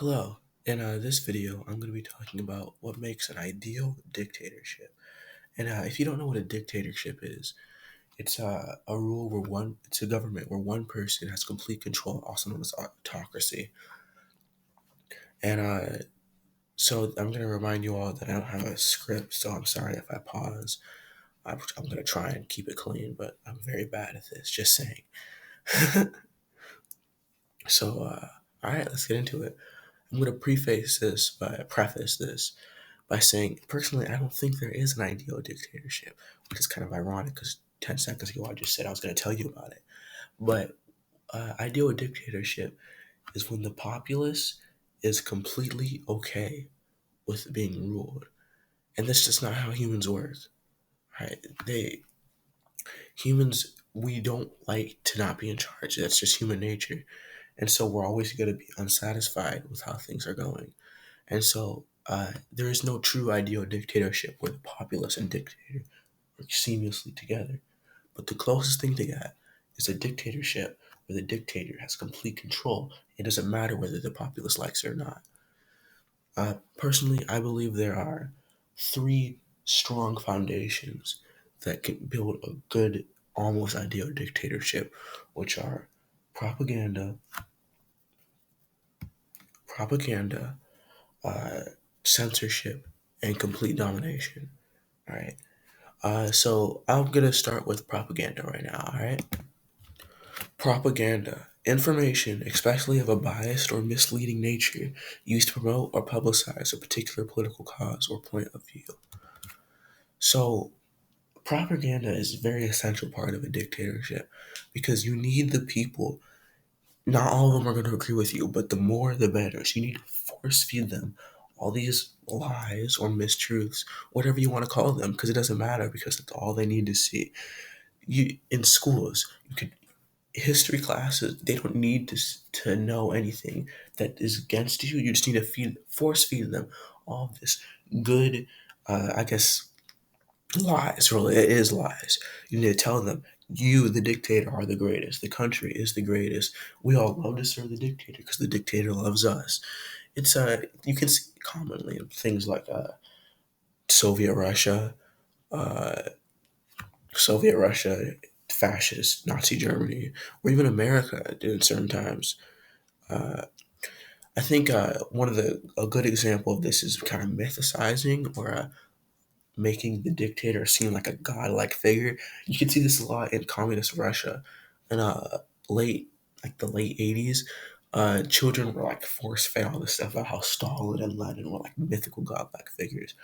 Hello. In this video, I'm going to be talking about what makes an ideal dictatorship. And if you don't know what a dictatorship is, it's a rule where it's a government where one person has complete control, also known as autocracy. And so I'm going to remind you all that I don't have a script, so I'm sorry if I pause. I'm going to try and keep it clean, but I'm very bad at this, just saying. So, all right, let's get into it. I'm going to preface this by saying, personally, I don't think there is an ideal dictatorship, which is kind of ironic because 10 seconds ago I just said I was going to tell you about it. But ideal dictatorship is when the populace is completely okay with being ruled. And that's just not how humans work, right? Humans, we don't like to not be in charge. That's just human nature. And so we're always going to be unsatisfied with how things are going. And so there is no true ideal dictatorship where the populace and dictator work seamlessly together. But the closest thing to that is a dictatorship where the dictator has complete control. It doesn't matter whether the populace likes it or not. Personally, I believe there are three strong foundations that can build a good, almost ideal dictatorship, which are propaganda, propaganda, uh, censorship, and complete domination. All right. So I'm gonna start with propaganda right now. All right. Propaganda. Information, especially of a biased or misleading nature, used to promote or publicize a particular political cause or point of view. So propaganda is a very essential part of a dictatorship because you need the people. Not all of them are going to agree with you, but the more the better. So you need to force feed them all these lies or mistruths, whatever you want to call them, because it doesn't matter because that's all they need to see. You in schools, you could history classes. They don't need to know anything that is against you. You just need to force feed them all of this good, I guess, lies. Really, it is lies. You need to tell them, you, the dictator, are the greatest. The country is the greatest. We all love to serve the dictator because the dictator loves us. It's you can see commonly in things like Soviet Russia, uh, Soviet Russia, fascist Nazi Germany, or even America in certain times. Uh, I think one of a good example of this is kind of mythicizing or making the dictator seem like a godlike figure. You can see this a lot in communist Russia in late like the late 80s. Children were like force fed all this stuff about how Stalin and Lenin were like mythical godlike figures.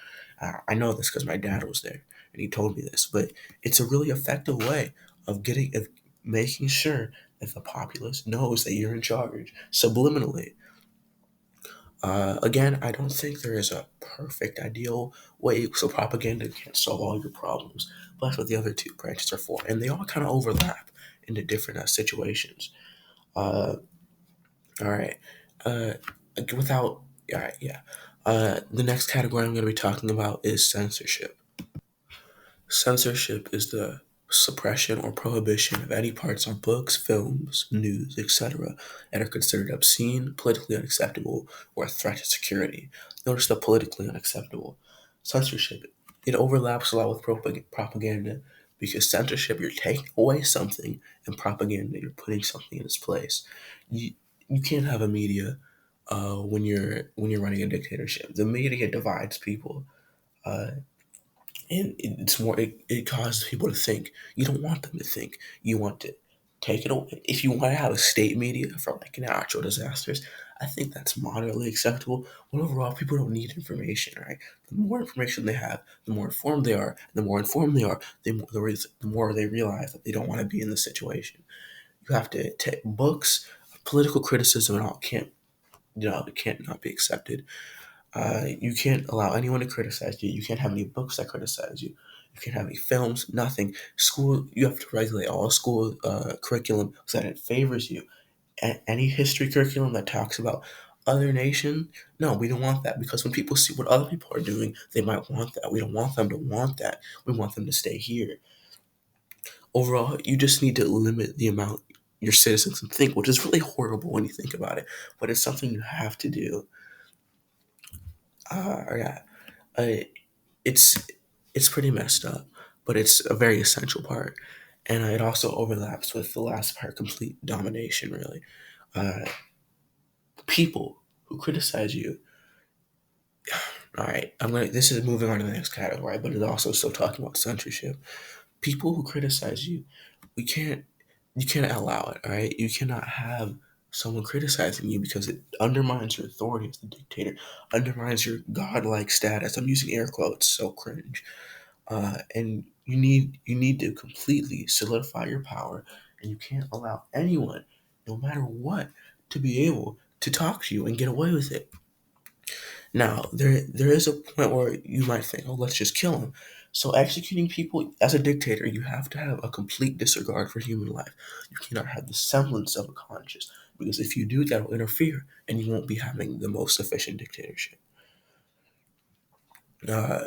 I know this because my dad was there and he told me this, but it's a really effective way of making sure that the populace knows that you're in charge subliminally. Again, I don't think there is a perfect ideal way, so propaganda can't solve all your problems. But that's what the other two branches are for, and they all kind of overlap into different situations. Uh, all right. Uh, without, all right, yeah. The next category I'm going to be talking about is censorship. Censorship is the suppression or prohibition of any parts of books, films, news, etc., that are considered obscene, politically unacceptable, or a threat to security. Notice the politically unacceptable. Censorship, it overlaps a lot with propaganda because censorship, you're taking away something, and propaganda, you're putting something in its place. You, you can't have a media when you're running a dictatorship. The media divides people. Uh, and it causes people to think. You don't want them to think. You want to take it away. If you want to have a state media for like natural disasters, I think that's moderately acceptable. But overall, people don't need information, right? The more information they have, the more informed they are. And the more informed they are, the more they realize that they don't want to be in this situation. You have to take books, political criticism, and all can't it can't not be accepted. You can't allow anyone to criticize you. You can't have any books that criticize you. You can't have any films, nothing. School, you have to regulate all school curriculum so that it favors you. Any history curriculum that talks about other nation, no, we don't want that because when people see what other people are doing, they might want that. We don't want them to want that. We want them to stay here. Overall, you just need to limit the amount. your citizens can think, which is really horrible when you think about it, but it's something you have to do. Yeah, uh, it's it's pretty messed up, but it's a very essential part, and it also overlaps with the last part, complete domination. Really, uh, people who criticize you. All right, I'm gonna. This is moving on to the next category, but it's also still talking about censorship. People who criticize you, we can't. You can't allow it. All right, you cannot have someone criticizing you because it undermines your authority as the dictator, undermines your godlike status. I'm using air quotes, so cringe. And you need to completely solidify your power, and you can't allow anyone, no matter what, to be able to talk to you and get away with it. Now, there is a point where you might think, oh, let's just kill him. So executing people as a dictator, you have to have a complete disregard for human life. You cannot have the semblance of a conscience, because if you do, that will interfere, and you won't be having the most efficient dictatorship.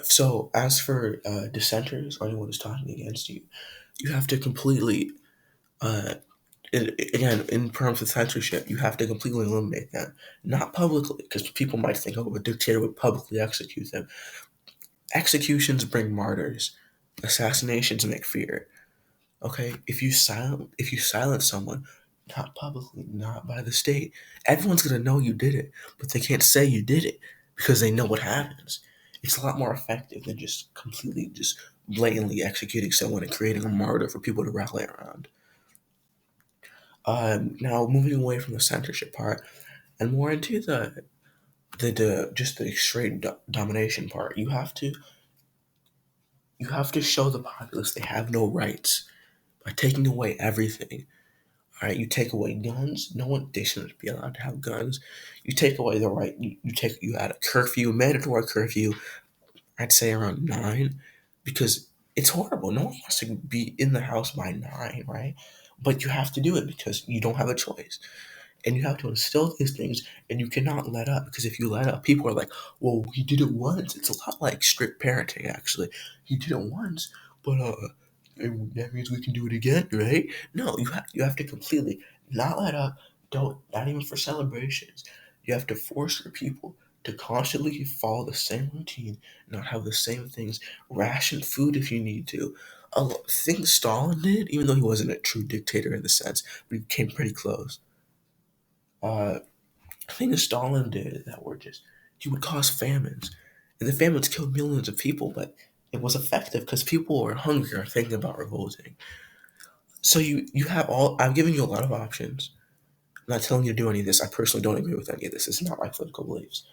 So as for dissenters or anyone who's talking against you, you have to completely, uh, again, in terms of censorship, you have to completely eliminate them. Not publicly, because people might think, oh, a dictator would publicly execute them. Executions bring martyrs. Assassinations make fear. Okay, if you silence someone, not publicly, not by the state, everyone's gonna know you did it, but they can't say you did it because they know what happens. It's a lot more effective than just completely just blatantly executing someone and creating a martyr for people to rally around. Now moving away from the censorship part and more into the just the straight domination part, you have to show the populace they have no rights by taking away everything. All right, you take away guns. No one, they shouldn't be allowed to have guns. You take away the right. You add a curfew, a mandatory curfew. I'd say around 9, because it's horrible. No one wants to be in the house by 9, right? But you have to do it because you don't have a choice. And you have to instill these things, and you cannot let up, because if you let up, people are like, well, he did it once. It's a lot like strict parenting, actually. He did it once, but that means we can do it again, right? No, you have to completely not let up. Don't, not even for celebrations. You have to force your people to constantly follow the same routine, not have the same things, ration food if you need to. Things Stalin did, even though he wasn't a true dictator in the sense, but he came pretty close. Uh, Things Stalin did that were just, he would cause famines, and the famines killed millions of people, but it was effective because people were hungry or thinking about revolting. So you have all. I'm giving you a lot of options. I'm not telling you to do any of this. I personally don't agree with any of this. It's not my political beliefs.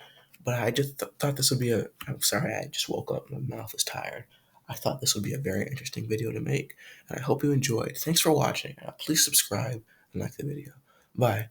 But I just thought this would be a. I'm sorry, I just woke up. My mouth is tired. I thought this would be a very interesting video to make, and I hope you enjoyed. Thanks for watching. Please subscribe and like the video. Bye.